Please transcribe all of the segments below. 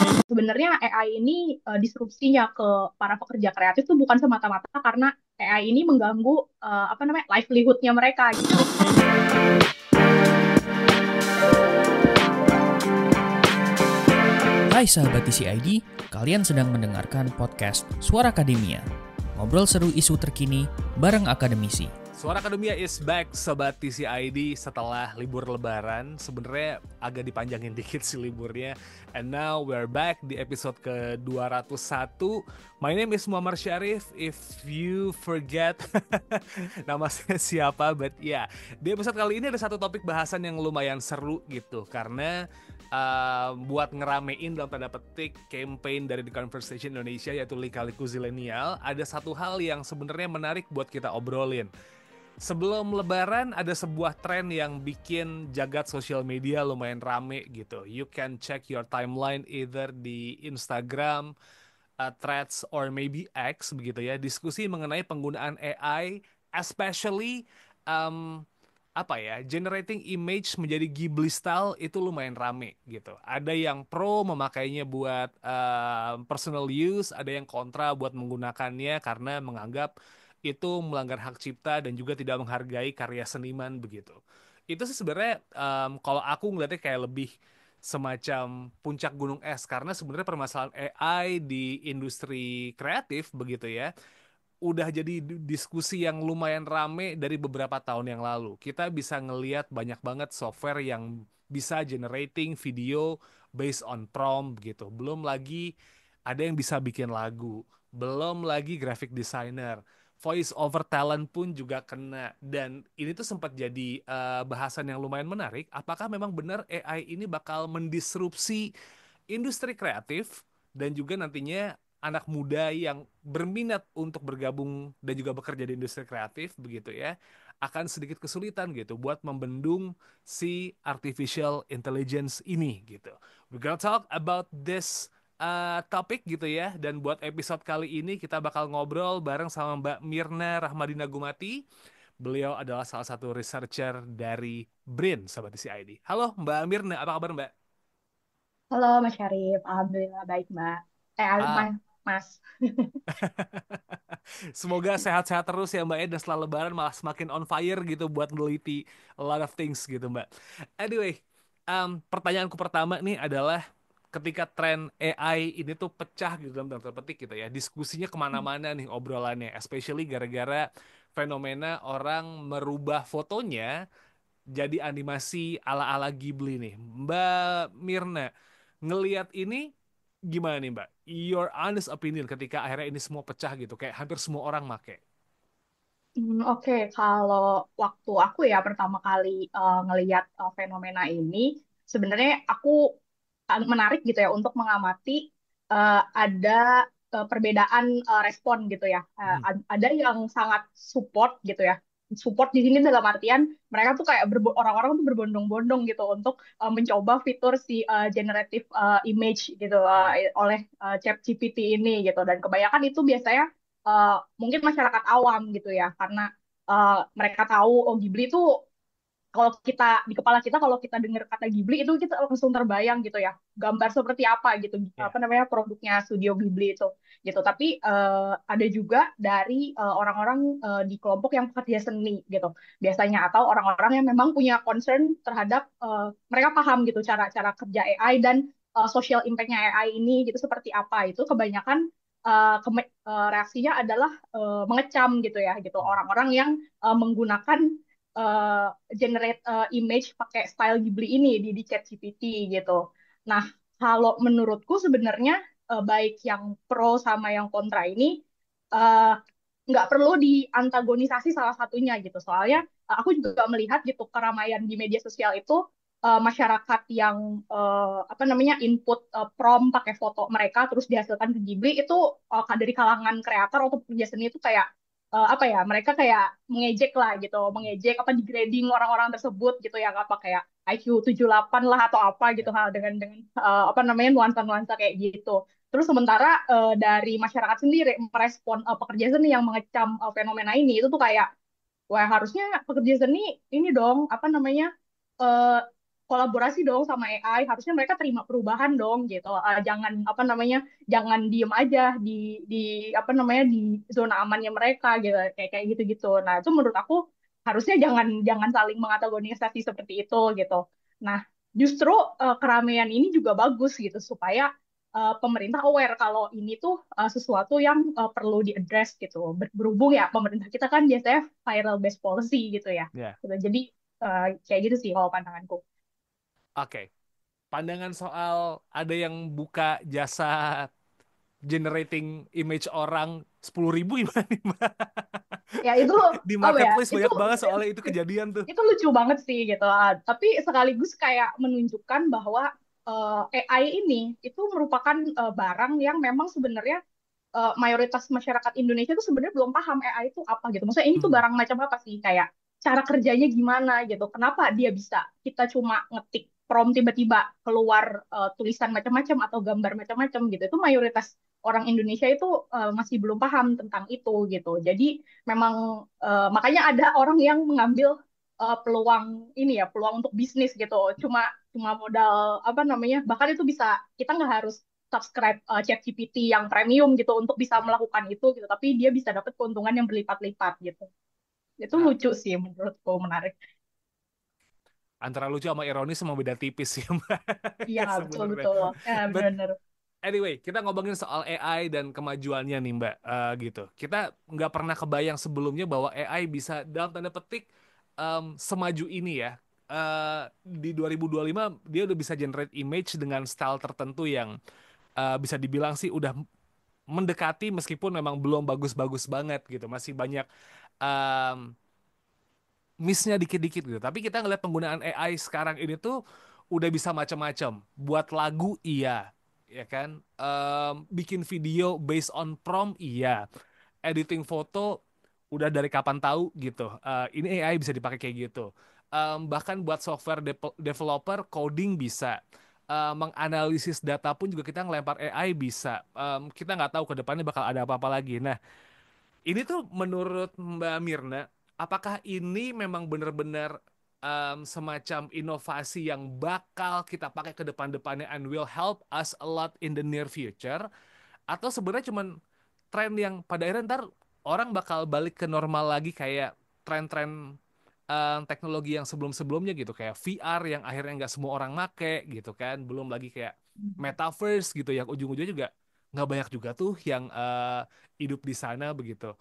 Sebenarnya AI ini disrupsinya ke para pekerja kreatif tuh bukan semata-mata karena AI ini mengganggu apa namanya livelihood-nya mereka gitu. Hai sahabat TCID, kalian sedang mendengarkan podcast Suara Akademia. Ngobrol seru isu terkini bareng akademisi. Suara Akademia is back, Sobat TCID, setelah libur lebaran. Sebenarnya agak dipanjangin dikit sih liburnya. And now we're back di episode ke-201. My name is Muhammad Syarif. If you forget nama saya siapa, but yeah. Di episode kali ini ada satu topik bahasan yang lumayan seru gitu. Karena buat ngeramein dalam tanda petik campaign dari The Conversation Indonesia, yaitu Lika-Liku Zilenial, ada satu hal yang sebenarnya menarik buat kita obrolin. Sebelum lebaran ada sebuah tren yang bikin jagat sosial media lumayan rame gitu. You can check your timeline either di Instagram, Threads, or maybe X begitu ya. Diskusi mengenai penggunaan AI, especially generating image menjadi Ghibli style itu lumayan rame gitu. Ada yang pro memakainya buat personal use, ada yang kontra buat menggunakannya karena menganggap itu melanggar hak cipta dan juga tidak menghargai karya seniman begitu. Itu sih sebenarnya kalau aku ngeliatnya kayak lebih semacam puncak gunung es karena sebenarnya permasalahan AI di industri kreatif begitu ya udah jadi diskusi yang lumayan rame dari beberapa tahun yang lalu. Kita bisa ngeliat banyak banget software yang bisa generating video based on prompt gitu. Belum lagi ada yang bisa bikin lagu. Belum lagi graphic designer. Voice over talent pun juga kena. Dan ini tuh sempat jadi bahasan yang lumayan menarik. Apakah memang benar AI ini bakal mendisrupsi industri kreatif dan juga nantinya anak muda yang berminat untuk bergabung dan juga bekerja di industri kreatif begitu ya akan sedikit kesulitan gitu buat membendung si artificial intelligence ini gitu. We're gonna talk about this topik gitu ya, dan buat episode kali ini kita bakal ngobrol bareng sama Mbak Mirna Rahmadina Gumati. Beliau adalah salah satu researcher dari BRIN, Sobat CID. Halo Mbak Mirna, apa kabar Mbak? Halo Mas Syarif, Alhamdulillah baik Mbak. Ah, Mas. semoga sehat-sehat terus ya Mbak ya, dan setelah lebaran malah semakin on fire gitu buat meneliti a lot of things gitu Mbak. Anyway, pertanyaanku pertama nih adalah ketika tren AI ini tuh pecah gitu dalam tanda petik gitu ya, diskusinya kemana-mana nih obrolannya, especially gara-gara fenomena orang merubah fotonya jadi animasi ala-ala Ghibli nih. Mbak Mirna, ngelihat ini gimana nih Mbak? Your honest opinion ketika akhirnya ini semua pecah gitu, kayak hampir semua orang make. Oke, kalau waktu aku ya pertama kali ngelihat fenomena ini, sebenarnya aku menarik gitu ya untuk mengamati ada perbedaan respon gitu ya. Hmm. Ada yang sangat support gitu ya. Support di sini dalam artian mereka tuh kayak orang-orang tuh berbondong-bondong gitu untuk mencoba fitur si generative image gitu Hmm. oleh ChatGPT ini gitu. Dan kebanyakan itu biasanya mungkin masyarakat awam gitu ya karena mereka tahu oh Ghibli itu kalau kita di kepala kita kalau kita dengar kata Ghibli itu kita langsung terbayang gitu ya gambar seperti apa gitu Ya. apa namanya produknya studio Ghibli itu gitu tapi ada juga dari orang-orang di kelompok yang pekerja seni gitu biasanya atau orang-orang yang memang punya concern terhadap mereka paham gitu cara-cara kerja AI dan social impact-nya AI ini gitu seperti apa itu kebanyakan reaksinya adalah mengecam gitu ya gitu Hmm. orang-orang yang menggunakan uh, generate image pakai style Ghibli ini di ChatGPT gitu. Nah, kalau menurutku sebenarnya baik yang pro sama yang kontra ini uh, nggak perlu diantagonisasi salah satunya gitu. Soalnya aku juga melihat gitu keramaian di media sosial itu masyarakat yang apa namanya input prompt pakai foto mereka terus dihasilkan ke Ghibli itu dari kalangan kreator atau pekerja seni itu kayak apa ya mereka kayak mengejek lah gitu mengejek apa degrading orang-orang tersebut gitu ya apa kayak IQ 78 lah atau apa gitu Ya. hal dengan apa namanya nuansa-nuansa kayak gitu. Terus sementara dari masyarakat sendiri merespon pekerja seni yang mengecam fenomena ini itu tuh kayak wah harusnya pekerja seni ini dong apa namanya eh, kolaborasi dong sama AI, harusnya mereka terima perubahan dong gitu. Jangan apa namanya, jangan diem aja di apa namanya di zona amannya mereka gitu, kayak kayak gitu-gitu. Nah, itu menurut aku harusnya jangan jangan saling mengantagonisasi seperti itu gitu. Nah, justru keramaian ini juga bagus gitu supaya pemerintah aware kalau ini tuh sesuatu yang perlu diaddress gitu. Berhubung ya pemerintah kita kan biasanya viral based policy gitu ya. Ya, Gitu. Jadi kayak gitu sih kalau pandanganku. oke. Pandangan soal ada yang buka jasa generating image orang 10.000 gimana nih, Mbak? Ya itu Di apa ya? marketplace banyak banget soalnya itu kejadian tuh. Itu lucu banget sih gitu. Tapi sekaligus kayak menunjukkan bahwa AI ini itu merupakan barang yang memang sebenarnya mayoritas masyarakat Indonesia itu sebenarnya belum paham AI itu apa gitu. Maksudnya ini tuh Hmm. barang macam apa sih? Kayak cara kerjanya gimana gitu. Kenapa dia bisa kita cuma ngetik prompt tiba-tiba keluar tulisan macam-macam atau gambar macam-macam gitu. Itu mayoritas orang Indonesia itu masih belum paham tentang itu gitu. Jadi memang makanya ada orang yang mengambil peluang ini ya, peluang untuk bisnis gitu. Cuma cuma modal apa namanya? Bahkan itu bisa kita nggak harus subscribe ChatGPT yang premium gitu untuk bisa melakukan itu gitu, tapi dia bisa dapat keuntungan yang berlipat-lipat gitu. Itu Nah, lucu sih menurutku, menarik. antara lucu sama ironis sama beda tipis sih, Mbak. Iya, Sebenarnya. betul-betul. Ya, But benar-benar. anyway, kita ngomongin soal AI dan kemajuannya nih, Mbak. Gitu. Kita nggak pernah kebayang sebelumnya bahwa AI bisa dalam tanda petik semaju ini ya. Di 2025 dia udah bisa generate image dengan style tertentu yang bisa dibilang sih udah mendekati meskipun memang belum bagus-bagus banget gitu. Masih banyak em, miss-nya dikit-dikit gitu. Tapi kita ngeliat penggunaan AI sekarang ini tuh udah bisa macam-macam. Buat lagu iya, ya kan? Bikin video based on prompt iya. Editing foto udah dari kapan tahu gitu. Ini AI bisa dipakai kayak gitu. Bahkan buat software developer coding bisa. Menganalisis data pun juga kita ngelempar AI bisa. Kita nggak tahu ke depannya bakal ada apa-apa lagi. Nah, ini tuh menurut Mbak Mirna, apakah ini memang benar-benar semacam inovasi yang bakal kita pakai ke depan-depannya and will help us a lot in the near future? Atau sebenarnya cuman tren yang pada akhirnya ntar orang bakal balik ke normal lagi kayak tren-tren teknologi yang sebelum-sebelumnya gitu, kayak VR yang akhirnya nggak semua orang make gitu kan, belum lagi kayak metaverse gitu yang ujung-ujungnya juga nggak banyak juga tuh yang hidup di sana begitu.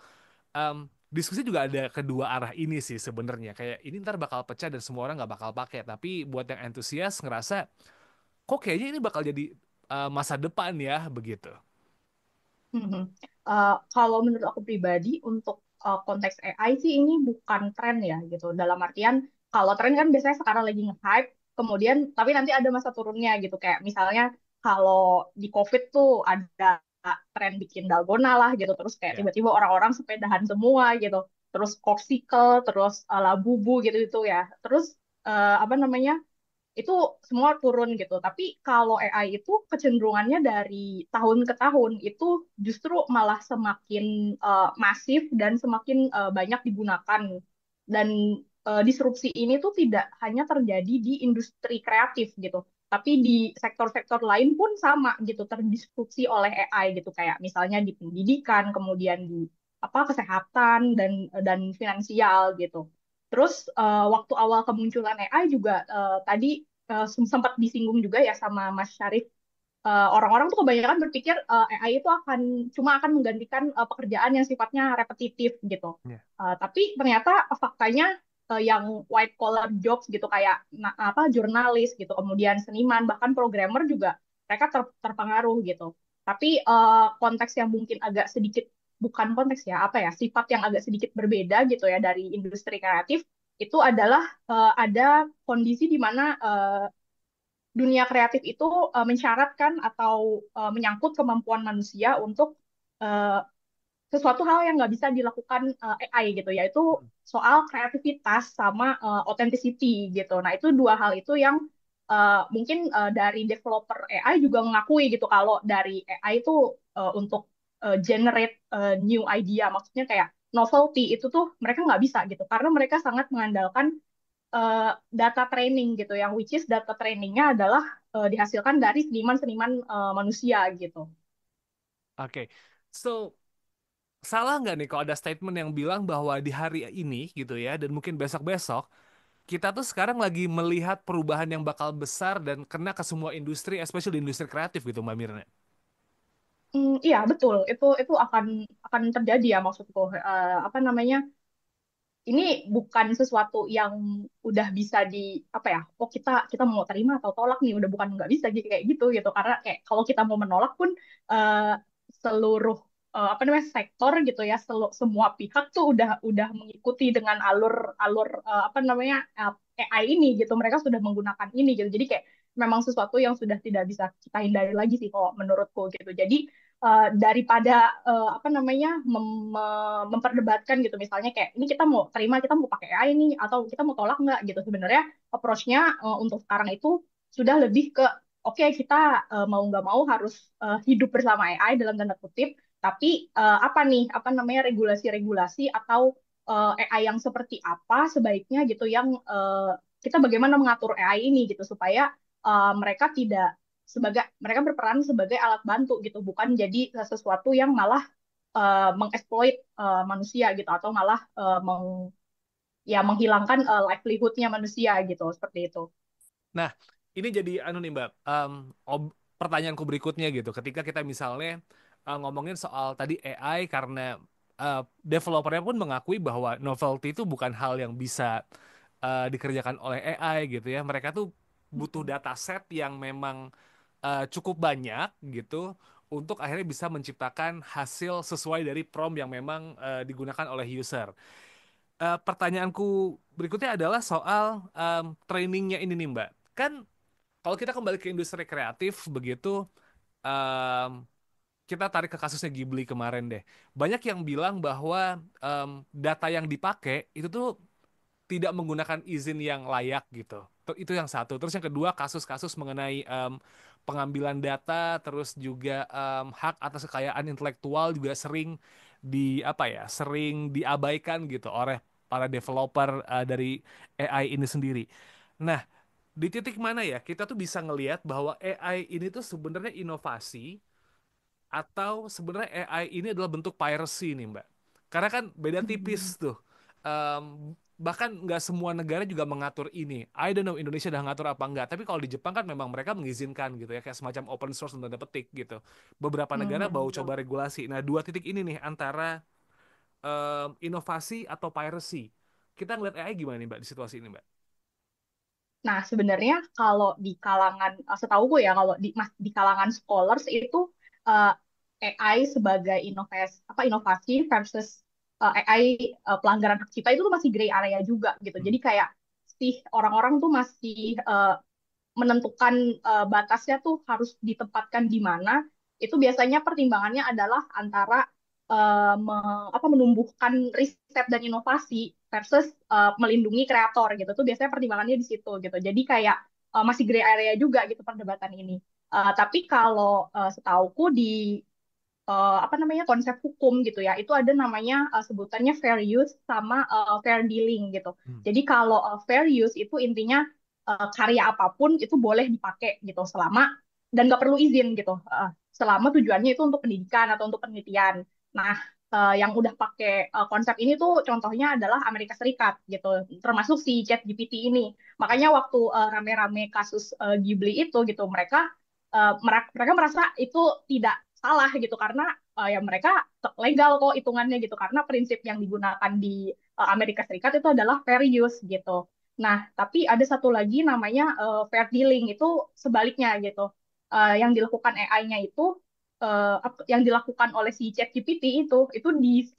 Diskusi juga ada kedua arah ini sih sebenarnya, kayak ini ntar bakal pecah dan semua orang nggak bakal pakai, tapi buat yang antusias ngerasa kok kayaknya ini bakal jadi masa depan ya begitu. Mhm. Kalau menurut aku pribadi untuk konteks AI sih ini bukan tren ya gitu. Dalam artian kalau tren kan biasanya sekarang lagi nge-hype, kemudian tapi nanti ada masa turunnya gitu. Kayak misalnya kalau di COVID tuh ada tren bikin dalgona lah gitu. Terus kayak Ya. tiba-tiba orang-orang sepedahan semua gitu. Terus popsicle, terus labubu gitu itu ya. Terus apa namanya? Itu semua turun gitu. Tapi kalau AI itu kecenderungannya dari tahun ke tahun itu justru malah semakin masif dan semakin banyak digunakan. Dan disrupsi ini tuh tidak hanya terjadi di industri kreatif gitu, tapi di sektor-sektor lain pun sama gitu terdisrupsi oleh AI gitu. Kayak misalnya di pendidikan, kemudian di apa kesehatan dan finansial gitu. Terus waktu awal kemunculan AI juga tadi sempat disinggung juga ya sama Mas Syarif. Orang-orang tuh kebanyakan berpikir AI itu cuma akan menggantikan pekerjaan yang sifatnya repetitif gitu. Ya. Tapi ternyata faktanya yang white collar jobs gitu kayak apa jurnalis gitu, kemudian seniman, bahkan programmer juga mereka terpengaruh gitu. Tapi konteks yang mungkin agak sedikit bukan konteks ya apa ya sifat yang agak sedikit berbeda gitu ya dari industri kreatif itu adalah ada kondisi di mana dunia kreatif itu mensyaratkan atau menyangkut kemampuan manusia untuk uh, sesuatu hal yang nggak bisa dilakukan AI gitu, yaitu soal kreativitas sama authenticity gitu. Nah, itu dua hal itu yang mungkin dari developer AI juga mengakui gitu kalau dari AI itu untuk generate new idea, maksudnya kayak novelty itu tuh mereka nggak bisa gitu, karena mereka sangat mengandalkan data training gitu, yang which is data trainingnya adalah dihasilkan dari seniman-seniman manusia gitu. Oke. So, salah nggak nih kalau ada statement yang bilang bahwa di hari ini gitu ya, dan mungkin besok-besok, kita tuh sekarang lagi melihat perubahan yang bakal besar dan kena ke semua industri, especially di industri kreatif gitu, Mbak Mirna? Iya betul, itu akan terjadi ya maksudku. Apa namanya? Ini bukan sesuatu yang udah bisa di apa ya, oh kita mau terima atau tolak nih, udah bukan nggak bisa kayak gitu gitu, karena kayak kalau kita mau menolak pun eh, seluruh apa namanya sektor gitu ya, semua pihak tuh udah mengikuti dengan alur alur apa namanya AI ini gitu, mereka sudah menggunakan ini gitu, jadi kayak memang sesuatu yang sudah tidak bisa kita hindari lagi sih kalau menurutku gitu. Jadi daripada apa namanya memperdebatkan gitu, misalnya kayak ini kita mau terima, kita mau pakai AI ini atau kita mau tolak nggak gitu, sebenarnya approach-nya untuk sekarang itu sudah lebih ke oke, kita mau nggak mau harus hidup bersama AI dalam tanda kutip, tapi apa nih apa namanya regulasi-regulasi atau AI yang seperti apa sebaiknya gitu yang kita bagaimana mengatur AI ini gitu supaya mereka tidak sebagai mereka berperan sebagai alat bantu gitu, bukan jadi sesuatu yang malah mengeksploit manusia gitu, atau malah ya menghilangkan livelihood-nya manusia gitu, seperti itu. Nah, ini jadi anu nih Mbak, pertanyaanku berikutnya gitu. Ketika kita misalnya ngomongin soal tadi AI, karena developernya pun mengakui bahwa novelty itu bukan hal yang bisa dikerjakan oleh AI gitu ya. Mereka tuh butuh Mm-mm. dataset yang memang cukup banyak gitu untuk akhirnya bisa menciptakan hasil sesuai dari prompt yang memang digunakan oleh user. Pertanyaanku berikutnya adalah soal trainingnya ini nih Mbak. Kan kalau kita kembali ke industri kreatif begitu, em, kita tarik ke kasusnya Ghibli kemarin deh. Banyak yang bilang bahwa data yang dipakai itu tuh tidak menggunakan izin yang layak gitu. Itu yang satu. Terus yang kedua, kasus-kasus mengenai pengambilan data, terus juga hak atas kekayaan intelektual juga sering di apa ya, sering diabaikan gitu oleh para developer dari AI ini sendiri. Nah, di titik mana ya kita tuh bisa ngelihat bahwa AI ini tuh sebenarnya inovasi atau sebenarnya AI ini adalah bentuk piracy nih Mbak? Karena kan beda Hmm. tipis tuh. Bahkan nggak semua negara juga mengatur ini. I don't know Indonesia udah ngatur apa enggak. Tapi kalau di Jepang kan memang mereka mengizinkan gitu ya, kayak semacam open source dan tanda petik gitu. Beberapa negara baru Betul. coba regulasi. Nah, dua titik ini nih antara inovasi atau piracy. Kita ngeliat AI gimana nih Mbak di situasi ini Mbak? Nah, sebenarnya kalau di kalangan, setauku ya, kalau di kalangan scholars itu uh, AI sebagai inovasi versus AI pelanggaran hak cipta itu tuh masih gray area juga gitu. Hmm. Jadi kayak sih orang-orang tuh masih menentukan batasnya tuh harus ditempatkan di mana. Itu biasanya pertimbangannya adalah antara menumbuhkan riset dan inovasi versus melindungi kreator gitu. Tuh biasanya pertimbangannya di situ gitu. Jadi kayak masih gray area juga gitu perdebatan ini. Tapi kalau setauku di apa namanya konsep hukum gitu ya, itu ada namanya sebutannya fair use sama fair dealing gitu. Hmm. Jadi kalau fair use itu intinya karya apapun itu boleh dipakai gitu selama dan nggak perlu izin gitu, selama tujuannya itu untuk pendidikan atau untuk penelitian. Nah, yang udah pakai konsep ini tuh contohnya adalah Amerika Serikat gitu, termasuk si ChatGPT ini. Makanya waktu rame-rame kasus Ghibli itu gitu, mereka merasa itu tidak salah gitu, karena ya mereka legal kok hitungannya gitu, karena prinsip yang digunakan di Amerika Serikat itu adalah fair use gitu. Nah, tapi ada satu lagi namanya fair dealing, itu sebaliknya gitu. Yang dilakukan AI-nya itu yang dilakukan oleh si ChatGPT itu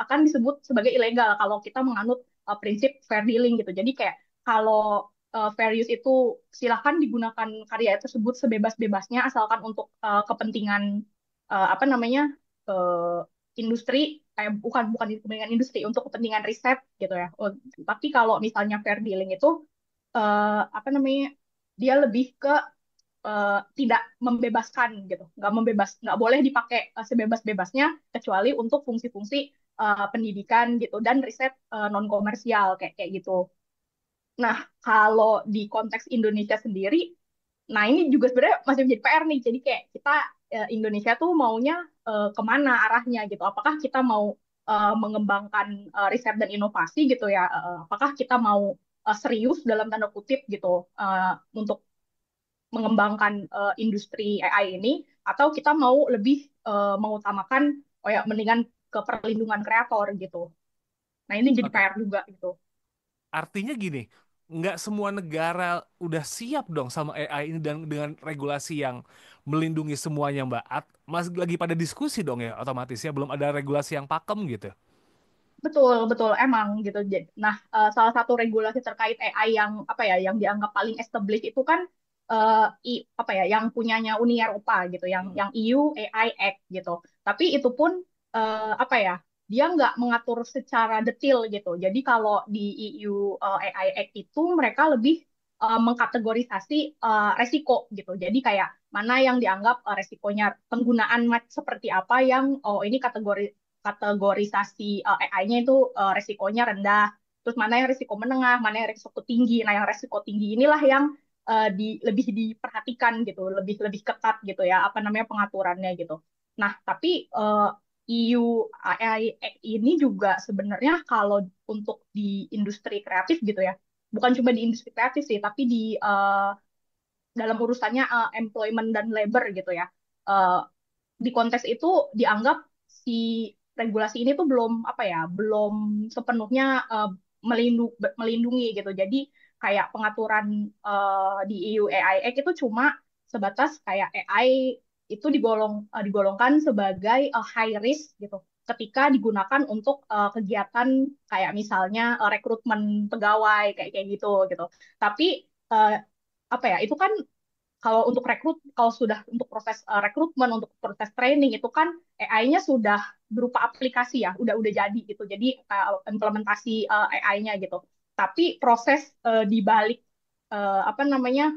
akan disebut sebagai ilegal kalau kita menganut prinsip fair dealing gitu. Jadi kayak kalau fair use itu silahkan digunakan karya tersebut sebebas-bebasnya asalkan untuk kepentingan apa namanya eh, industri, bukan bukan kepentingan industri, untuk kepentingan riset gitu ya. Tapi kalau misalnya fair dealing itu apa namanya dia lebih ke tidak membebaskan gitu, nggak boleh dipakai sebebas-bebasnya kecuali untuk fungsi-fungsi pendidikan gitu dan riset non komersial kayak kayak gitu. Nah, kalau di konteks Indonesia sendiri, nah ini juga sebenarnya masih menjadi PR nih. Jadi kayak kita Indonesia tuh maunya kemana arahnya gitu. Apakah kita mau mengembangkan riset dan inovasi gitu ya? Apakah kita mau serius dalam tanda kutip gitu untuk mengembangkan industri AI ini? Atau kita mau lebih mengutamakan, oh ya, mendingan ke perlindungan kreator gitu. Nah ini jadi Oke. PR juga gitu. Artinya gini, nggak semua negara udah siap dong sama AI ini dan dengan regulasi yang melindungi semuanya, Mbak. Masih lagi pada diskusi dong ya, otomatis ya belum ada regulasi yang pakem gitu. Betul, betul, emang gitu. Nah, salah satu regulasi terkait AI yang apa ya, yang dianggap paling established itu kan apa ya, yang punyanya Uni Eropa gitu, yang EU AI Act gitu. Tapi itu pun apa ya, dia nggak mengatur secara detail gitu. Jadi kalau di EU AI Act itu mereka lebih mengkategorisasi resiko gitu. Jadi kayak mana yang dianggap resikonya penggunaan seperti apa yang oh ini kategorisasi AI-nya itu resikonya rendah, terus mana yang risiko menengah, mana yang risiko tinggi. Nah, yang risiko tinggi inilah yang lebih diperhatikan gitu, lebih lebih ketat gitu ya, apa namanya pengaturannya gitu. Nah, tapi EU AI Act ini juga sebenarnya kalau untuk di industri kreatif gitu ya, bukan cuma di industri kreatif sih, tapi di dalam urusannya employment dan labor gitu ya. Eh, di konteks itu dianggap si regulasi ini tuh belum apa ya, belum sepenuhnya melindungi gitu. Jadi kayak pengaturan di EU AI Act itu cuma sebatas kayak AI itu digolongkan sebagai high risk gitu ketika digunakan untuk kegiatan kayak misalnya rekrutmen pegawai kayak kayak gitu gitu. Tapi uh, apa ya, itu kan kalau untuk kalau sudah untuk proses rekrutmen, untuk proses training itu kan AI-nya sudah berupa aplikasi ya, udah jadi gitu. Jadi implementasi AI-nya gitu. Tapi proses di balik apa namanya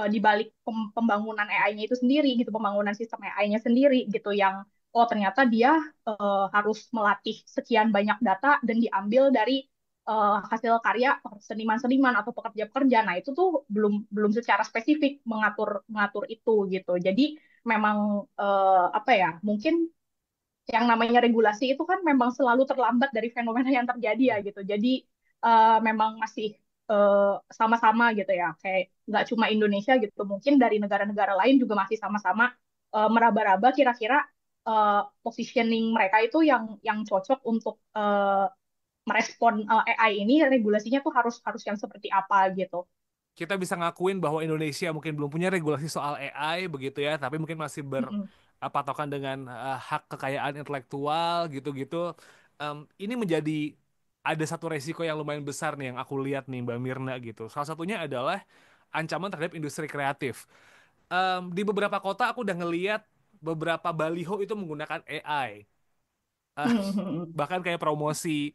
di balik pembangunan AI-nya itu sendiri gitu, pembangunan sistem AI-nya sendiri gitu yang oh ternyata dia harus melatih sekian banyak data dan diambil dari hasil karya seniman-seniman atau pekerja-pekerja. Nah, itu tuh belum belum secara spesifik mengatur mengatur itu gitu. Jadi memang apa ya? Mungkin yang namanya regulasi itu kan memang selalu terlambat dari fenomena yang terjadi ya gitu. Jadi memang masih sama-sama gitu ya. Kayak nggak cuma Indonesia gitu, mungkin dari negara-negara lain juga masih sama-sama meraba-raba kira-kira positioning mereka itu yang cocok untuk merespon AI ini regulasinya tuh harus harus yang seperti apa gitu. Kita bisa ngakuin bahwa Indonesia mungkin belum punya regulasi soal AI begitu ya, tapi mungkin masih Mm-mm. berpatokan dengan hak kekayaan intelektual gitu-gitu. Ini menjadi ada satu resiko yang lumayan besar nih yang aku lihat nih Mbak Mirna gitu. Salah satunya adalah ancaman terhadap industri kreatif. Di beberapa kota aku udah ngeliat beberapa baliho itu menggunakan AI. Eh, Mm-mm. Bahkan kayak promosi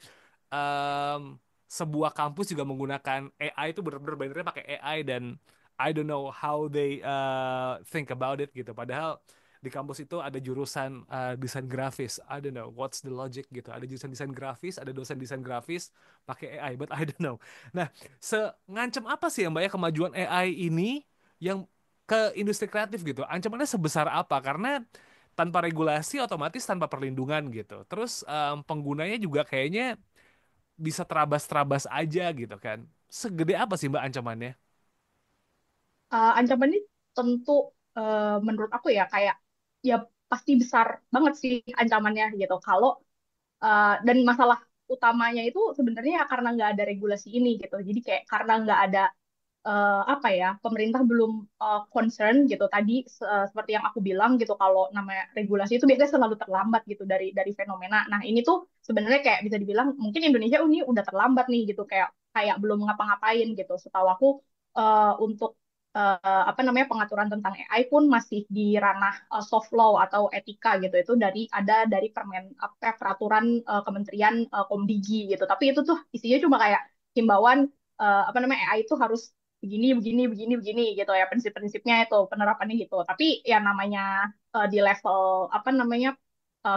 sebuah kampus juga menggunakan AI itu bener-bener bannernya pakai AI dan I don't know how they think about it gitu. Padahal di kampus itu ada jurusan desain grafis. I don't know what's the logic gitu. Ada jurusan desain grafis, ada dosen desain grafis pakai AI, but I don't know. Nah, ngancam apa sih yang Mbak ya kemajuan AI ini yang ke industri kreatif gitu? Ancamannya sebesar apa? Karena tanpa regulasi otomatis tanpa perlindungan gitu. Terus penggunanya juga kayaknya bisa terabas-terabas aja gitu kan. Segede apa sih Mbak ancamannya? Ancaman ini tentu menurut aku ya kayak ya pasti besar banget sih ancamannya gitu. Kalau dan masalah utamanya itu sebenarnya ya karena nggak ada regulasi ini gitu. Jadi kayak karena nggak ada apa ya, pemerintah belum concern gitu. Tadi seperti yang aku bilang gitu, kalau namanya regulasi itu biasanya selalu terlambat gitu dari fenomena. Nah ini tuh sebenarnya kayak bisa dibilang mungkin Indonesia ini udah terlambat nih gitu, kayak kayak belum ngapa-ngapain gitu. Setahu aku untuk apa namanya pengaturan tentang AI pun masih di ranah soft law atau etika gitu. Itu dari apa peraturan Kementerian Komdigi gitu. Tapi itu tuh isinya cuma kayak himbauan apa namanya AI itu harus begini begini begini begini gitu ya, prinsip-prinsipnya itu penerapannya gitu. Tapi ya namanya di level apa namanya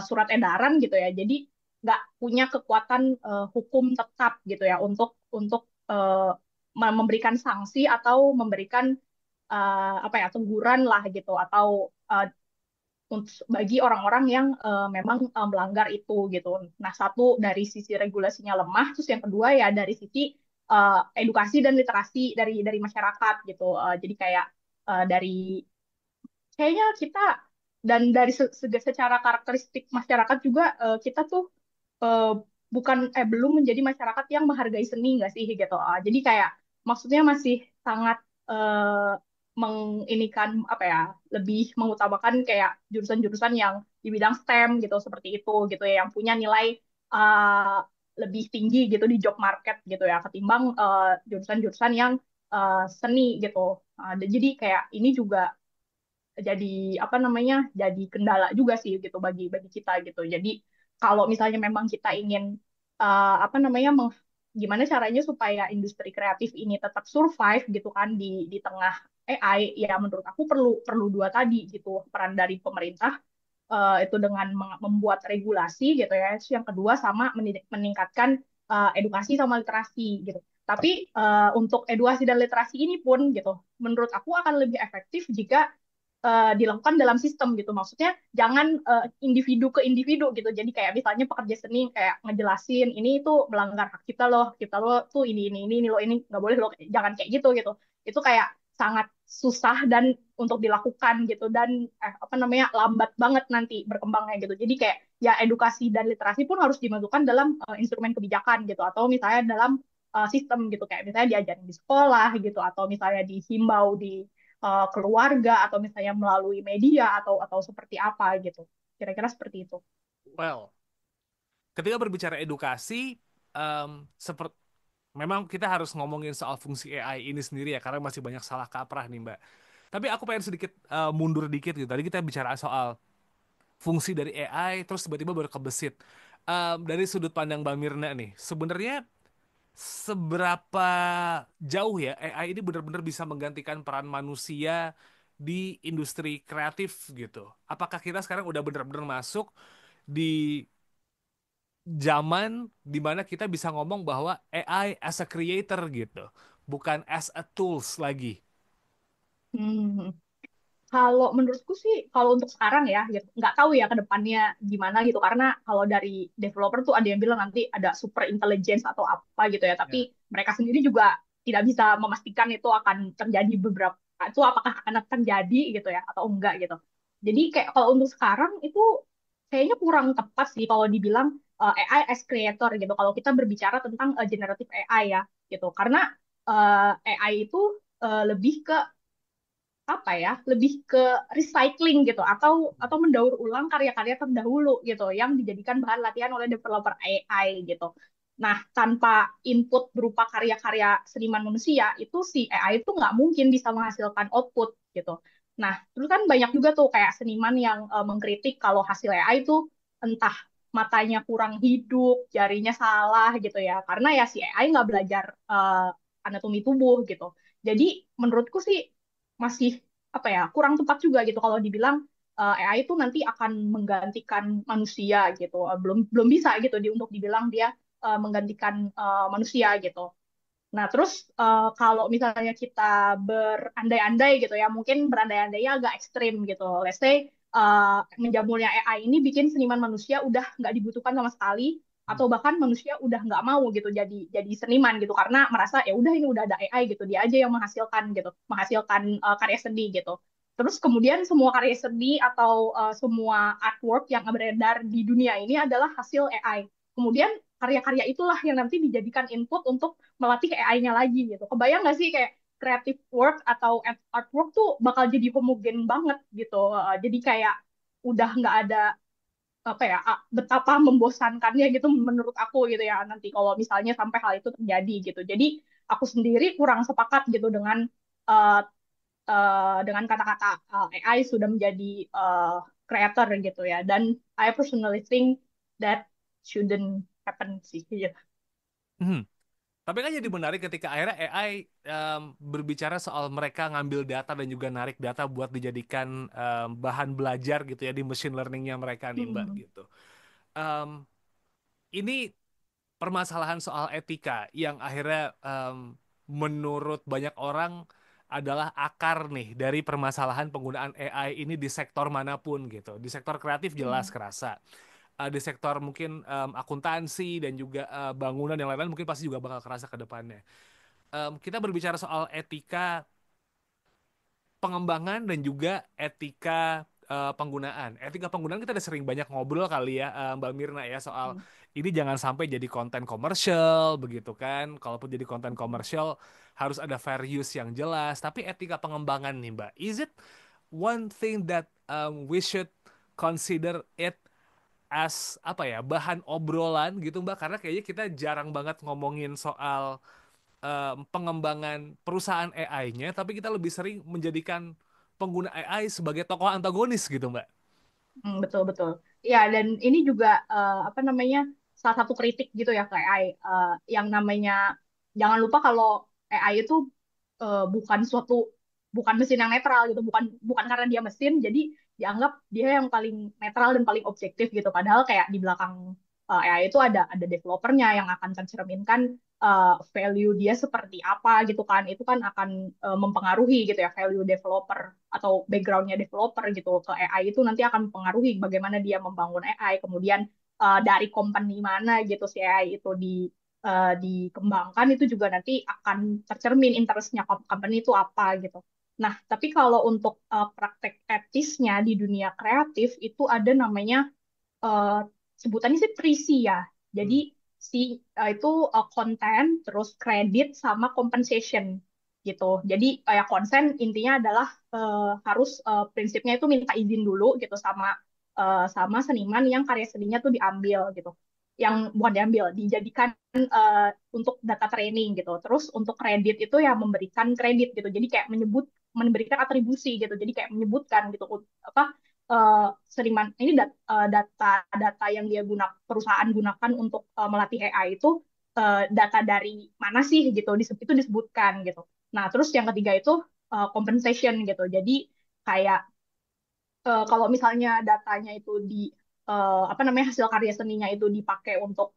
surat edaran gitu ya, jadi nggak punya kekuatan hukum tetap gitu ya untuk memberikan sanksi atau memberikan apa ya teguran lah gitu atau bagi orang-orang yang memang melanggar itu gitu. Nah, satu dari sisi regulasinya lemah, terus yang kedua ya dari sisi edukasi dan literasi dari masyarakat gitu. Jadi kayak dari kayaknya kita dan dari secara karakteristik masyarakat juga kita tuh eh, belum menjadi masyarakat yang menghargai seni nggak sih gitu. Jadi kayak maksudnya masih sangat menginikan apa ya lebih mengutamakan kayak jurusan-jurusan yang di bidang STEM gitu seperti itu gitu ya yang punya nilai uh, lebih tinggi gitu di job market gitu ya ketimbang jurusan-jurusan yang seni gitu. Jadi kayak ini juga jadi apa namanya jadi kendala juga sih gitu bagi bagi kita gitu. Jadi kalau misalnya memang kita ingin apa namanya gimana caranya supaya industri kreatif ini tetap survive gitu kan di tengah AI ya menurut aku perlu perlu dua tadi gitu peran dari pemerintah itu dengan membuat regulasi gitu ya. Terus yang kedua sama meningkatkan edukasi sama literasi gitu. Tapi untuk edukasi dan literasi ini pun gitu, menurut aku akan lebih efektif jika dilakukan dalam sistem gitu. Maksudnya jangan individu ke individu gitu. Jadi kayak misalnya pekerja seni kayak ngejelasin ini itu melanggar hak kita loh tuh ini loh ini nggak boleh loh. Jangan kayak gitu gitu. Itu kayak sangat susah dan untuk dilakukan gitu dan apa namanya lambat banget nanti berkembangnya gitu. Jadi kayak ya edukasi dan literasi pun harus dimasukkan dalam instrumen kebijakan gitu atau misalnya dalam sistem gitu kayak misalnya diajarin di sekolah gitu atau misalnya dihimbau di keluarga atau misalnya melalui media atau seperti apa gitu. Kira-kira seperti itu. Well, ketika berbicara edukasi, seperti memang kita harus ngomongin soal fungsi AI ini sendiri ya, karena masih banyak salah kaprah nih Mbak. Tapi aku pengen sedikit mundur dikit gitu. Tadi kita bicara soal fungsi dari AI, terus tiba-tiba baru kebesit. Dari sudut pandang Mbak Mirna nih, sebenarnya seberapa jauh ya AI ini benar-benar bisa menggantikan peran manusia di industri kreatif gitu? Apakah kita sekarang udah benar-benar masuk di zaman dimana kita bisa ngomong bahwa AI as a creator gitu, bukan as a tools lagi. Hmm. Kalau menurutku sih, kalau untuk sekarang ya, gitu, nggak tahu ya ke depannya gimana gitu. Karena kalau dari developer tuh ada yang bilang nanti ada super intelligence atau apa gitu ya. Tapi Ya. mereka sendiri juga tidak bisa memastikan itu akan terjadi beberapa, itu apakah akan terjadi gitu ya atau enggak gitu. Jadi kayak kalau untuk sekarang itu kayaknya kurang tepat sih kalau dibilang AI as creator gitu. Kalau kita berbicara tentang generative AI ya gitu. Karena AI itu lebih ke apa ya lebih ke recycling gitu atau mendaur ulang karya-karya terdahulu gitu yang dijadikan bahan latihan oleh developer AI gitu. Nah, tanpa input berupa karya-karya seniman manusia itu si AI itu nggak mungkin bisa menghasilkan output gitu. Nah, terus kan banyak juga tuh kayak seniman yang mengkritik kalau hasil AI itu entah matanya kurang hidup, jarinya salah gitu ya, karena ya si AI nggak belajar anatomi tubuh gitu. Jadi menurutku sih masih apa ya kurang tepat juga gitu kalau dibilang AI itu nanti akan menggantikan manusia gitu. Belum belum bisa gitu untuk dibilang dia menggantikan manusia gitu. Nah, terus kalau misalnya kita berandai-andai gitu ya, mungkin berandai-andainya agak ekstrim gitu. Let's say menjamurnya AI ini bikin seniman manusia udah nggak dibutuhkan sama sekali, atau bahkan manusia udah nggak mau gitu jadi seniman gitu karena merasa ya udah ini udah ada AI gitu, dia aja yang menghasilkan gitu, menghasilkan karya seni gitu. Terus kemudian semua karya seni atau semua artwork yang beredar di dunia ini adalah hasil AI. Kemudian karya-karya itulah yang nanti dijadikan input untuk melatih AI-nya lagi gitu. Kebayang nggak sih kayak creative work atau artwork tuh bakal jadi homogen banget gitu. Jadi kayak udah nggak ada apa ya betapa membosankannya gitu menurut aku gitu ya nanti kalau misalnya sampai hal itu terjadi gitu. Jadi aku sendiri kurang sepakat gitu uh, dengan kata-kata AI sudah menjadi uh, creator gitu ya. Dan I personally think that shouldn't happen sih. Gitu. Hmm. Tapi kan jadi menarik ketika akhirnya AI berbicara soal mereka ngambil data dan juga narik data buat dijadikan bahan belajar gitu ya di machine learningnya mereka nih Mbak Hmm. gitu. Em, ini permasalahan soal etika yang akhirnya menurut banyak orang adalah akar nih dari permasalahan penggunaan AI ini di sektor manapun gitu. Di sektor kreatif jelas Hmm. kerasa. Di sektor mungkin akuntansi dan juga bangunan yang lain-lain mungkin pasti juga bakal kerasa ke depannya. Kita berbicara soal etika pengembangan dan juga etika penggunaan. Etika penggunaan kita udah sering banyak ngobrol kali ya, Mbak Mirna ya soal Hmm. ini jangan sampai jadi konten komersial begitu kan. Kalaupun jadi konten Hmm. komersial harus ada fair use yang jelas. Tapi etika pengembangan nih Mbak, is it one thing that we should consider it as apa ya bahan obrolan gitu Mbak? Karena kayaknya kita jarang banget ngomongin soal pengembangan perusahaan AI-nya, tapi kita lebih sering menjadikan pengguna AI sebagai tokoh antagonis gitu, Mbak. Betul betul. Ya, dan ini juga apa namanya, salah satu kritik gitu ya ke AI, yang namanya, jangan lupa kalau AI itu bukan mesin yang netral gitu, bukan bukan karena dia mesin jadi dianggap dia yang paling netral dan paling objektif gitu. Padahal kayak di belakang AI itu ada developernya yang akan mencerminkan value dia seperti apa gitu kan. Itu kan akan mempengaruhi gitu ya, value developer atau backgroundnya developer gitu ke AI itu nanti akan mempengaruhi bagaimana dia membangun AI, kemudian dari company mana gitu si AI itu dikembangkan, itu juga nanti akan tercermin interestnya company itu apa gitu. Nah, tapi kalau untuk praktek etisnya di dunia kreatif itu ada namanya, eh, sebutannya sih PRISI ya. Jadi Hmm. si itu konten, terus kredit sama compensation gitu. Jadi kayak konsen intinya adalah harus prinsipnya itu minta izin dulu gitu sama seniman yang karya seninya tuh diambil gitu. Yang bukan diambil, dijadikan untuk data training gitu. Terus untuk kredit itu ya memberikan kredit gitu. Jadi kayak memberikan atribusi gitu. Jadi kayak menyebutkan gitu apa, seniman ini data-data yang dia perusahaan gunakan untuk melatih AI itu data dari mana sih gitu, itu disebutkan gitu. Nah, terus yang ketiga itu compensation gitu. Jadi kayak kalau misalnya datanya itu apa namanya, hasil karya seninya itu dipakai untuk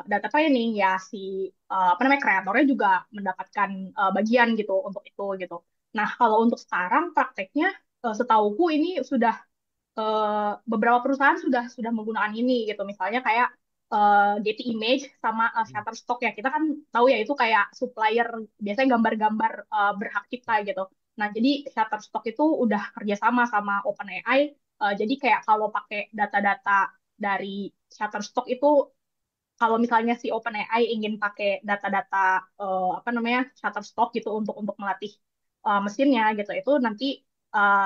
data training ya, si apa namanya, kreatornya juga mendapatkan bagian gitu untuk itu gitu. Nah, kalau untuk sekarang prakteknya, setauku ini sudah beberapa perusahaan sudah menggunakan ini gitu. Misalnya kayak Getty Image sama Shutterstock ya. Kita kan tahu ya itu kayak supplier biasanya gambar-gambar berhak cipta gitu. Nah, jadi Shutterstock itu udah kerjasama sama OpenAI. Jadi kayak kalau pakai data-data dari Shutterstock itu, kalau misalnya si OpenAI ingin pakai data-data apa namanya, Shutterstock gitu untuk melatih mesinnya gitu, itu nanti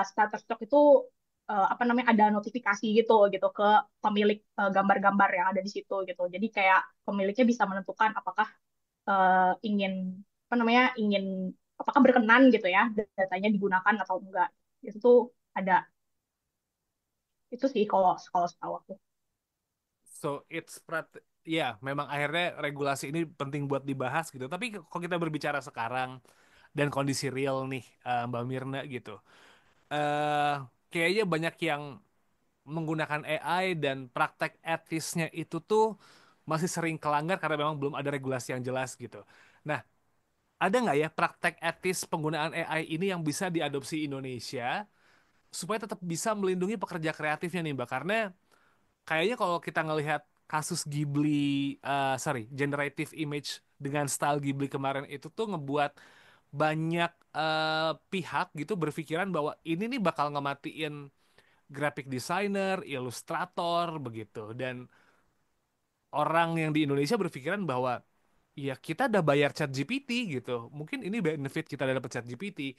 Shutterstock itu apa namanya, ada notifikasi gitu gitu ke pemilik gambar-gambar yang ada di situ gitu. Jadi kayak pemiliknya bisa menentukan apakah ingin apa namanya, apakah berkenan gitu ya datanya digunakan atau enggak. Itu tuh ada, itu sih kalau kalau setahu aku. So ya memang akhirnya regulasi ini penting buat dibahas gitu. Tapi kalau kita berbicara sekarang dan kondisi real nih, Mbak Mirna gitu, eh kayaknya banyak yang menggunakan AI dan praktek etisnya itu tuh masih sering kelanggar karena memang belum ada regulasi yang jelas gitu. Nah, ada nggak ya praktek etis penggunaan AI ini yang bisa diadopsi Indonesia supaya tetap bisa melindungi pekerja kreatifnya nih Mbak? Karena kayaknya kalau kita ngelihat kasus Ghibli, generative image dengan style Ghibli kemarin itu tuh ngebuat banyak pihak gitu berpikiran bahwa ini nih bakal ngematiin graphic designer, ilustrator begitu. Dan orang yang di Indonesia berpikiran bahwa ya kita udah bayar ChatGPT gitu. Mungkin ini benefit kita dari dapat ChatGPT.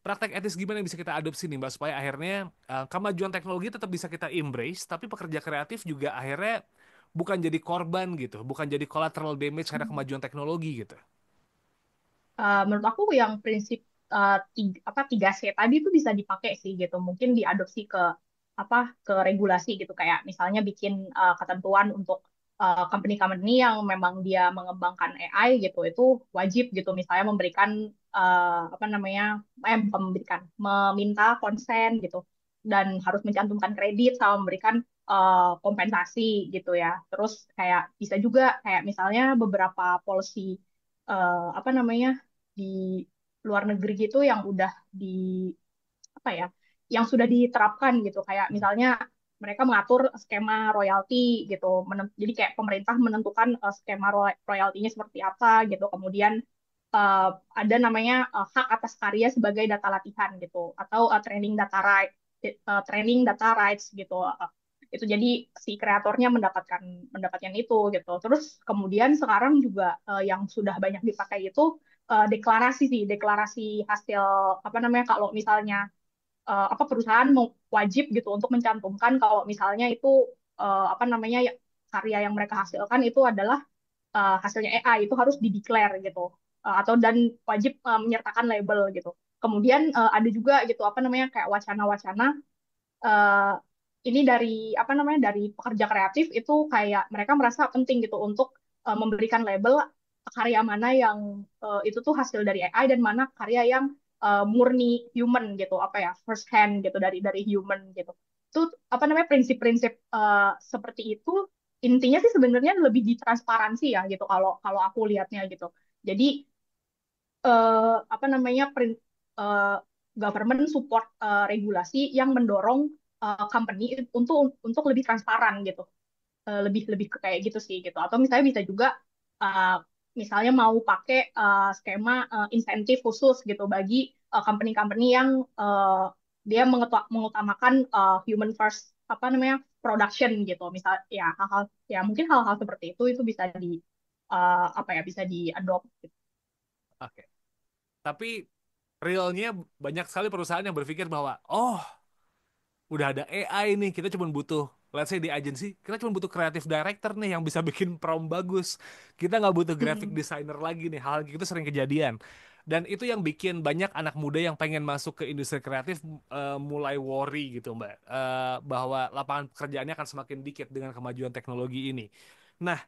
Praktek etis gimana yang bisa kita adopsi nih Mbak supaya akhirnya kemajuan teknologi tetap bisa kita embrace tapi pekerja kreatif juga akhirnya bukan jadi korban gitu, bukan jadi collateral damage karena kemajuan teknologi gitu. Menurut aku yang prinsip apa 3C tadi itu bisa dipakai sih gitu. Mungkin diadopsi ke apa, ke regulasi gitu, kayak misalnya bikin ketentuan untuk company-company yang memang dia mengembangkan AI gitu, itu wajib gitu misalnya memberikan apa namanya, bukan memberikan, meminta konsen gitu, dan harus mencantumkan kredit sama memberikan kompensasi gitu ya. Terus kayak bisa juga kayak misalnya beberapa policy apa namanya di luar negeri gitu yang udah di apa ya, yang sudah diterapkan gitu. Kayak misalnya mereka mengatur skema royalti gitu. Jadi kayak pemerintah menentukan skema royaltinya seperti apa gitu. Kemudian uh, ada namanya hak atas karya sebagai data latihan gitu, atau training data rights gitu. Itu jadi si kreatornya mendapatkan itu gitu. Terus kemudian sekarang juga yang sudah banyak dipakai itu deklarasi hasil apa namanya, kalau misalnya apa perusahaan mau wajib gitu untuk mencantumkan kalau misalnya itu apa namanya ya, karya yang mereka hasilkan itu adalah hasilnya AI, itu harus dideklar gitu. Atau dan wajib menyertakan label gitu. Kemudian ada juga gitu apa namanya kayak wacana-wacana eh, ini dari apa namanya dari pekerja kreatif itu kayak mereka merasa penting gitu untuk memberikan label karya mana yang itu tuh hasil dari AI dan mana karya yang murni human gitu, apa ya, first hand gitu dari human gitu. Itu apa namanya prinsip-prinsip seperti itu intinya sih sebenarnya lebih di transparansi ya gitu kalau kalau aku lihatnya gitu. Jadi apa namanya eh, government support regulasi yang mendorong company untuk lebih transparan gitu. Lebih lebih ke kayak gitu sih gitu. Atau misalnya bisa juga uh, misalnya mau pakai skema insentif khusus gitu bagi company-company yang dia mengutamakan human first apa namanya production gitu. Misal ya hal-hal ya mungkin hal-hal seperti itu bisa di apa ya bisa diadopt gitu. Oke. Tapi realnya banyak sekali perusahaan yang berpikir bahwa oh udah ada AI nih, kita cuma butuh, let's say di agency, kita cuma butuh creative director nih yang bisa bikin prompt bagus. Kita nggak butuh graphic Mm-mm. designer lagi nih. Hal gitu sering kejadian. Dan itu yang bikin banyak anak muda yang pengen masuk ke industri kreatif mulai worry gitu, Mbak. Bahwa lapangan pekerjaannya akan semakin dikit dengan kemajuan teknologi ini. Nah,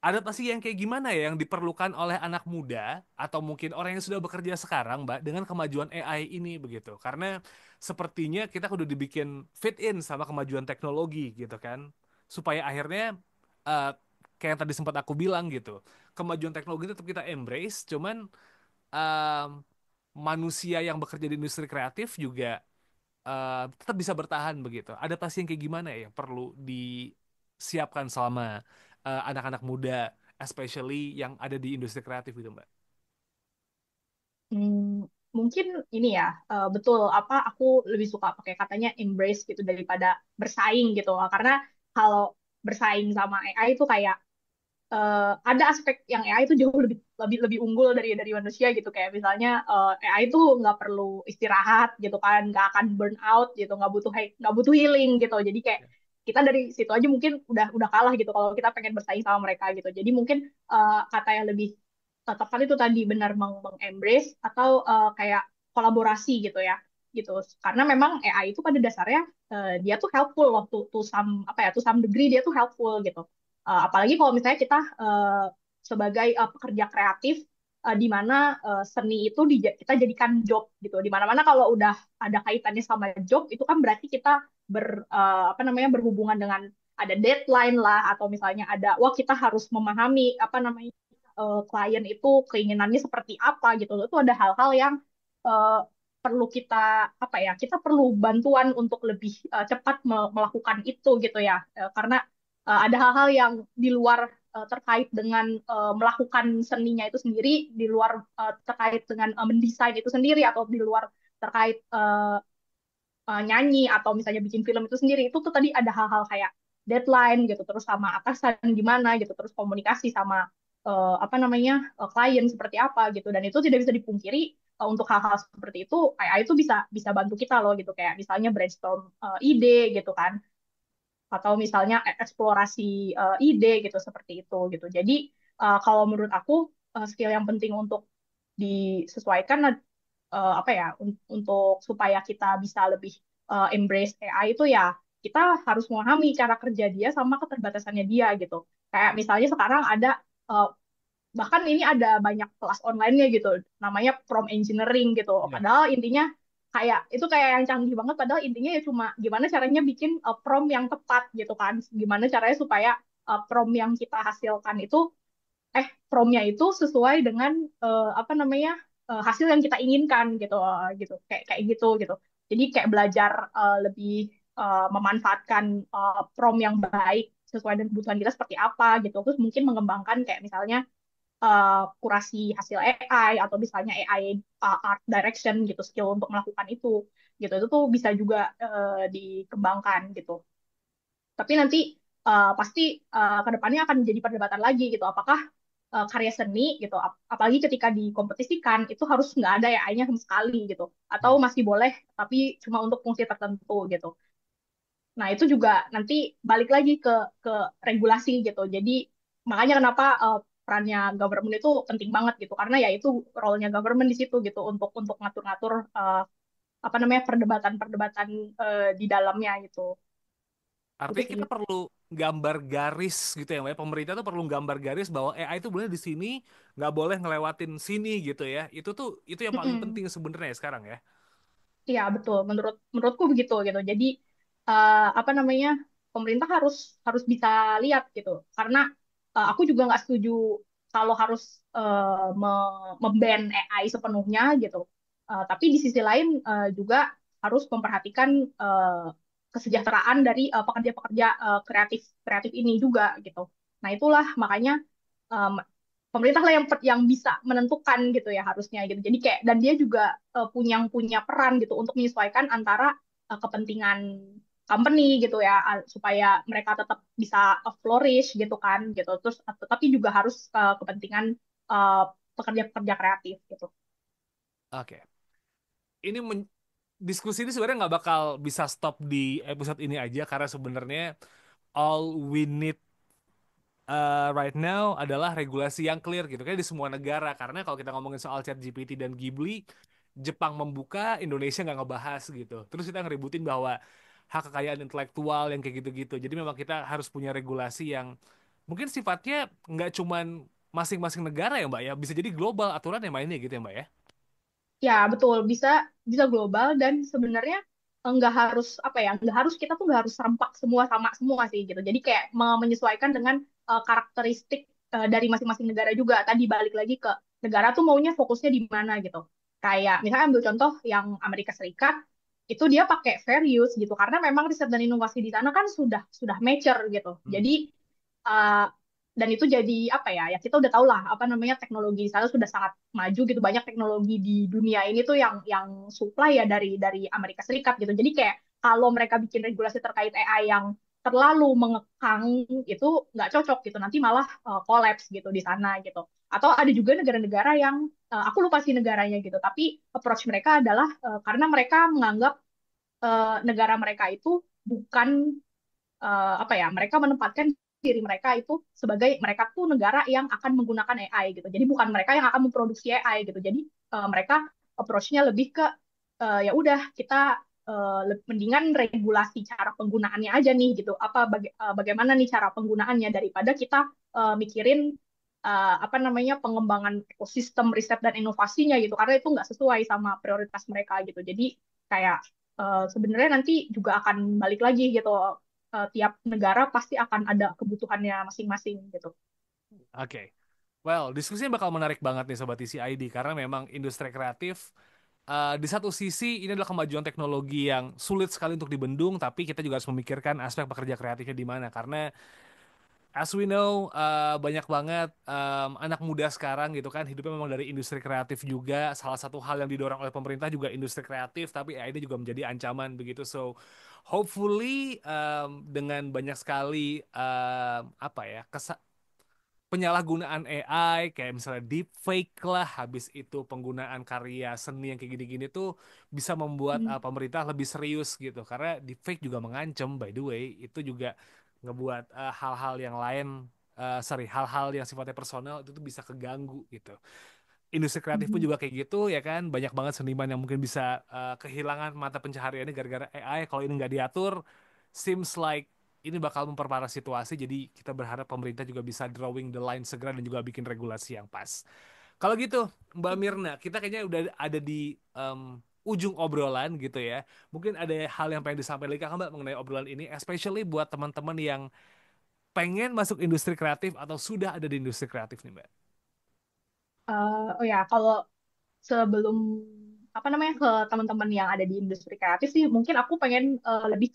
adaptasi yang kayak gimana ya yang diperlukan oleh anak muda atau mungkin orang yang sudah bekerja sekarang, Mbak, dengan kemajuan AI ini begitu. Karena sepertinya kita kudu dibikin fit in sama kemajuan teknologi gitu kan. Supaya akhirnya eh, kayak yang tadi sempat aku bilang gitu. Kemajuan teknologi tetap kita embrace, cuman em, manusia yang bekerja di industri kreatif juga tetap bisa bertahan begitu. Adaptasi yang kayak gimana ya yang perlu disiapkan selama anak-anak muda, especially yang ada di industri kreatif gitu, Mbak. Mungkin ini ya betul apa aku lebih suka pakai katanya embrace gitu daripada bersaing gitu karena kalau bersaing sama AI itu kayak ada aspek yang AI itu jauh lebih lebih lebih unggul dari manusia gitu kayak misalnya AI itu nggak perlu istirahat gitu kan nggak akan burn out gitu nggak butuh healing gitu jadi kayak Ya. kita dari situ aja mungkin udah kalah gitu kalau kita pengen bersaing sama mereka gitu jadi mungkin kata yang lebih tepat itu tadi benar meng-embrace atau kayak kolaborasi gitu ya gitu karena memang AI itu pada dasarnya dia tuh helpful waktu to some apa ya to some degree dia tuh helpful gitu. Apalagi kalau misalnya kita sebagai pekerja kreatif di mana seni itu kita jadikan job gitu. Di mana-mana kalau udah ada kaitannya sama job itu kan berarti kita apa namanya berhubungan dengan ada deadline lah atau misalnya ada wah kita harus memahami apa namanya klien itu keinginannya seperti apa gitu. Itu ada hal-hal yang eh, perlu kita apa ya kita perlu bantuan untuk lebih cepat melakukan itu gitu ya. Karena ada hal-hal yang di luar terkait dengan melakukan seninya itu sendiri, di luar terkait dengan mendesain itu sendiri, atau di luar terkait nyanyi atau misalnya bikin film itu sendiri, itu tuh tadi ada hal-hal kayak deadline gitu, terus sama atasan gimana gitu, terus komunikasi sama apa namanya klien seperti apa gitu, dan itu tidak bisa dipungkiri untuk hal-hal seperti itu AI itu bisa bisa bantu kita loh gitu kayak misalnya brainstorm ide gitu kan atau misalnya eksplorasi ide gitu seperti itu gitu. Jadi kalau menurut aku skill yang penting untuk disesuaikan apa ya untuk supaya kita bisa lebih embrace AI itu ya kita harus memahami cara kerja dia sama keterbatasannya dia gitu. Kayak misalnya sekarang ada uh, bahkan ini ada banyak kelas online-nya gitu namanya prompt engineering gitu Ya. padahal intinya kayak itu kayak yang canggih banget padahal intinya ya cuma gimana caranya bikin prompt yang tepat gitu kan gimana caranya supaya prompt yang kita hasilkan itu promptnya itu sesuai dengan apa namanya hasil yang kita inginkan gitu gitu kayak kayak gitu gitu. Jadi kayak belajar lebih memanfaatkan prompt yang baik sesuai dengan kebutuhan kita seperti apa gitu. Terus mungkin mengembangkan kayak misalnya kurasi hasil AI atau misalnya AI art direction gitu, skill untuk melakukan itu gitu. Itu tuh bisa juga dikembangkan gitu. Tapi nanti pasti ke depannya akan menjadi perdebatan lagi gitu. Apakah karya seni gitu, apalagi ketika dikompetisikan itu harus nggak ada AI-nya sama sekali gitu, atau Hmm. masih boleh tapi cuma untuk fungsi tertentu gitu. Nah itu juga nanti balik lagi ke regulasi gitu. Jadi makanya kenapa perannya government itu penting banget gitu, karena ya itu role-nya government di situ gitu untuk ngatur-ngatur apa namanya perdebatan-perdebatan di dalamnya gitu. Itu Artinya sih. kita perlu gambar garis gitu ya, Mbak. Pemerintah tuh perlu gambar garis bahwa AI itu boleh di sini, nggak boleh ngelewatin sini gitu ya. Itu yang paling Mm-mm. penting sebenarnya ya sekarang ya. Iya betul, menurutku begitu gitu. Jadi apa namanya pemerintah harus harus bisa lihat gitu, karena aku juga nggak setuju kalau harus memban AI sepenuhnya gitu. Tapi di sisi lain juga harus memperhatikan kesejahteraan dari pekerja-pekerja kreatif kreatif ini juga gitu. Nah itulah makanya em, pemerintah lah yang bisa menentukan gitu ya harusnya gitu. Jadi kayak dan dia juga punya peran gitu untuk menyesuaikan antara kepentingan company gitu ya supaya mereka tetap bisa flourish gitu kan gitu. Terus tetapi juga harus kepentingan uh, pekerja-pekerja kreatif gitu. Oke. Ini diskusi ini sebenarnya nggak bakal bisa stop di episode ini aja karena sebenarnya all we need right now adalah regulasi yang clear gitu kan di semua negara, karena kalau kita ngomongin soal ChatGPT dan Ghibli, Jepang membuka, Indonesia nggak ngebahas gitu, terus kita ngeributin bahwa hak kekayaan intelektual yang kayak gitu-gitu. Jadi memang kita harus punya regulasi yang mungkin sifatnya nggak cuman masing-masing negara ya Mbak ya, bisa jadi global aturan yang mainnya gitu ya Mbak ya. Ya, betul. Bisa bisa global dan sebenarnya nggak harus apa ya, nggak harus kita tuh nggak harus serempak semua sama semua sih gitu. Jadi kayak menyesuaikan dengan karakteristik dari masing-masing negara juga. Tadi balik lagi ke negara tuh maunya fokusnya di mana gitu. Kayak misalnya ambil contoh yang Amerika Serikat itu dia pakai fair use gitu karena memang riset dan inovasi di sana kan sudah mature gitu. Hmm. Jadi uh, dan itu jadi apa ya ya kita udah tahu lah apa namanya teknologi di sana sudah sangat maju gitu, banyak teknologi di dunia ini tuh yang supply ya dari Amerika Serikat gitu. Jadi kayak kalau mereka bikin regulasi terkait AI yang terlalu mengekang itu nggak cocok gitu, nanti malah collapse gitu di sana gitu. Atau ada juga negara-negara yang aku lupa sih negaranya gitu, tapi approach mereka adalah karena mereka menganggap negara mereka itu bukan apa ya mereka menempatkan diri mereka itu sebagai mereka tuh negara yang akan menggunakan AI gitu. Jadi bukan mereka yang akan memproduksi AI gitu. Jadi mereka approach-nya lebih ke ya udah kita mendingan regulasi cara penggunaannya aja nih gitu. Bagaimana nih cara penggunaannya daripada kita mikirin apa namanya pengembangan ekosistem riset dan inovasinya gitu. Karena itu nggak sesuai sama prioritas mereka gitu. Jadi kayak sebenarnya nanti juga akan balik lagi gitu tiap negara pasti akan ada kebutuhannya masing-masing gitu. Oke. Well, diskusinya bakal menarik banget nih Sobat TCID karena memang industri kreatif di satu sisi ini adalah kemajuan teknologi yang sulit sekali untuk dibendung, tapi kita juga harus memikirkan aspek pekerja kreatifnya di mana. Karena as we know, banyak banget anak muda sekarang gitu kan hidupnya memang dari industri kreatif juga. Salah satu hal yang didorong oleh pemerintah juga industri kreatif, tapi AI ini juga menjadi ancaman begitu. So, hopefully dengan banyak sekali apa ya penyalahgunaan AI kayak misalnya deepfake lah, habis itu penggunaan karya seni yang kayak gini-gini tuh bisa membuat Hmm. pemerintah lebih serius gitu, karena deepfake juga mengancam by the way, itu juga ngebuat hal-hal yang lain, sorry, hal-hal yang sifatnya personal itu tuh bisa keganggu gitu. Industri kreatif pun Mhm. juga kayak gitu ya kan, banyak banget seniman yang mungkin bisa kehilangan mata pencahariannya gara-gara AI. Kalau ini nggak diatur, seems like ini bakal memperparah situasi. Jadi kita berharap pemerintah juga bisa drawing the line segera dan juga bikin regulasi yang pas. Kalau gitu Mbak Mirna, kita kayaknya udah ada di ujung obrolan gitu ya. Mungkin ada hal yang pengen disampaikan lagi Mbak mengenai obrolan ini, especially buat teman-teman yang pengen masuk industri kreatif atau sudah ada di industri kreatif nih Mbak? Oh ya, kalau sebelum apa namanya ke teman-teman yang ada di industri kreatif sih, mungkin aku pengen lebih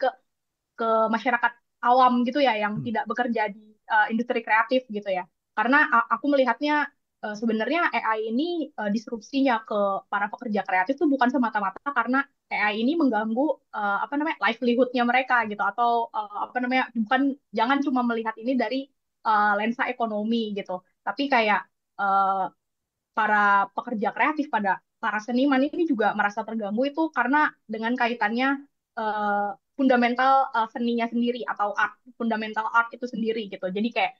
ke masyarakat awam gitu ya yang Hmm. tidak bekerja di industri kreatif gitu ya. Karena aku melihatnya sebenarnya AI ini disrupsinya ke para pekerja kreatif tuh bukan semata-mata karena AI ini mengganggu apa namanya livelihood-nya mereka gitu atau apa namanya bukan jangan cuma melihat ini dari lensa ekonomi gitu. Tapi kayak eh, para pekerja kreatif pada para seniman ini juga merasa terganggu itu karena dengan kaitannya eh, fundamental seninya sendiri atau fundamental art itu sendiri gitu. Jadi kayak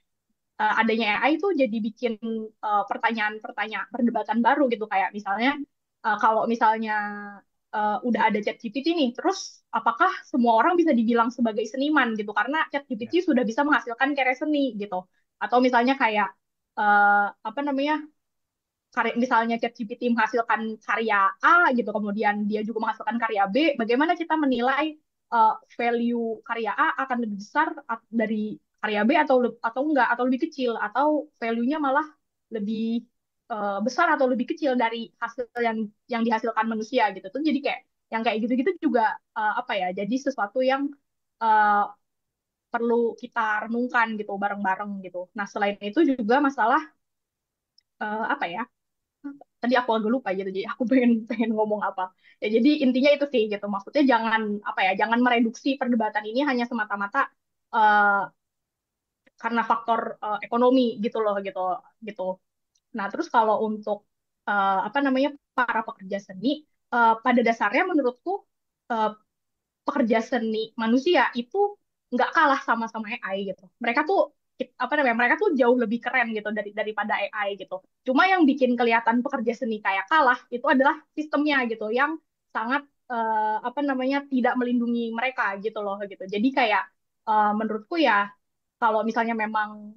adanya AI itu jadi bikin pertanyaan-pertanyaan perdebatan baru gitu kayak misalnya kalau misalnya udah ada ChatGPT nih, terus apakah semua orang bisa dibilang sebagai seniman gitu karena ChatGPT Ya. sudah bisa menghasilkan karya seni gitu. Atau misalnya kayak apa namanya misalnya ChatGPT menghasilkan karya A gitu, kemudian dia juga menghasilkan karya B, bagaimana kita menilai value karya A akan lebih besar dari karya B atau enggak atau lebih kecil atau value-nya malah lebih besar atau lebih kecil dari hasil yang dihasilkan manusia gitu tuh jadi kayak yang kayak gitu-gitu juga apa ya jadi sesuatu yang uh, perlu kita renungkan gitu bareng-bareng gitu. Nah selain itu juga masalah apa ya tadi aku agak lupa gitu jadi aku pengen pengen ngomong apa ya jadi intinya itu sih gitu maksudnya jangan apa ya jangan mereduksi perdebatan ini hanya semata-mata uh, karena faktor ekonomi gitu loh gitu gitu. Nah terus kalau untuk apa namanya para pekerja seni pada dasarnya menurutku uh, pekerja seni manusia itu nggak kalah sama AI gitu. Mereka tuh apa namanya? Mereka tuh jauh lebih keren gitu daripada AI gitu. Cuma yang bikin kelihatan pekerja seni kayak kalah itu adalah sistemnya gitu yang sangat apa namanya tidak melindungi mereka gitu loh gitu. Jadi kayak menurutku ya kalau misalnya memang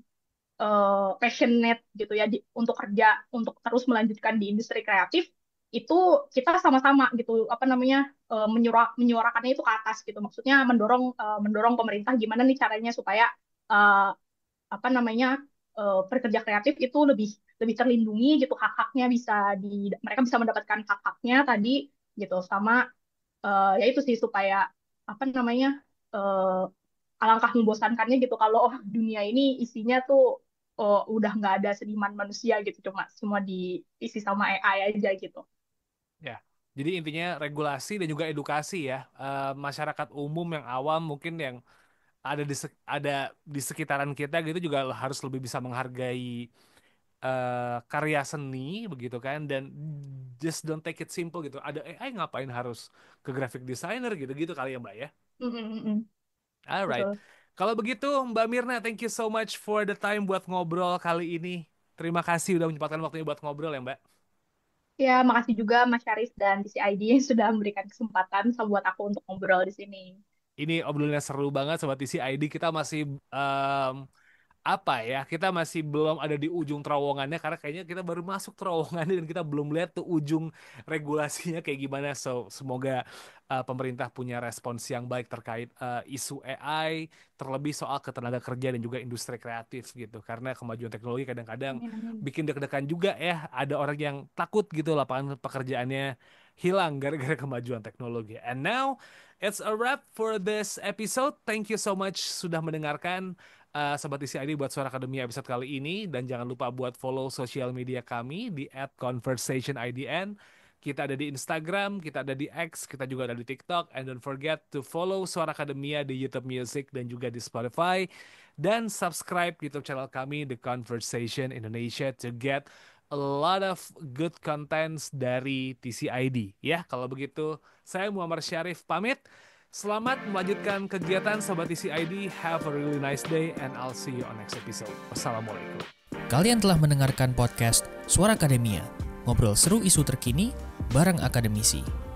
passionate gitu ya untuk kerja untuk terus melanjutkan di industri kreatif itu kita sama-sama gitu apa namanya menyuarakannya itu ke atas gitu maksudnya mendorong pemerintah gimana nih caranya supaya uh, apa namanya pekerja kreatif itu lebih lebih terlindungi gitu hak-haknya bisa mereka bisa mendapatkan hak-haknya tadi gitu sama ya itu sih supaya apa namanya uh, alangkah membosankannya gitu kalau dunia ini isinya tuh udah nggak ada seniman manusia gitu cuma semua diisi sama AI aja gitu. Ya, jadi intinya regulasi dan juga edukasi ya. Masyarakat umum yang awam mungkin yang ada di sekitaran kita gitu juga harus lebih bisa menghargai karya seni begitu kan dan just don't take it simple gitu. Ada AI ngapain harus ke graphic designer gitu-gitu kali ya Mbak ya. Mm, mm, mm, Alright. betul. Kalau begitu Mbak Mirna, thank you so much for the time buat ngobrol kali ini. Terima kasih udah menyempatkan waktunya buat ngobrol ya Mbak. Ya, makasih juga Mas Syarif dan TCID yang sudah memberikan kesempatan buat aku untuk ngobrol di sini. Ini obrolannya seru banget Sobat isi ID. Kita masih apa ya kita masih belum ada di ujung terowongannya karena kayaknya kita baru masuk terowongannya dan kita belum lihat tuh ujung regulasinya kayak gimana so semoga pemerintah punya respons yang baik terkait isu AI terlebih soal ketenaga kerja dan juga industri kreatif gitu karena kemajuan teknologi kadang-kadang Amin, amin. bikin deg-degan juga ya ada orang yang takut gitu lapangan pekerjaannya hilang gara-gara kemajuan teknologi. And now it's a wrap for this episode. Thank you so much sudah mendengarkan Sobat Isi ID buat Suara Akademia episode kali ini dan jangan lupa buat follow sosial media kami di @conversationidn. Kita ada di Instagram, kita ada di X, kita juga ada di TikTok, and don't forget to follow Suara Akademia di YouTube Music dan juga di Spotify dan subscribe YouTube channel kami The Conversation Indonesia to get a lot of good contents dari TCID ya. Kalau begitu, saya Muhammad Syarif pamit. Selamat melanjutkan kegiatan Sobat Isi ID. Have a really nice day and I'll see you on next episode. Wassalamualaikum. Kalian telah mendengarkan podcast Suara Akademia, ngobrol seru isu terkini bareng akademisi.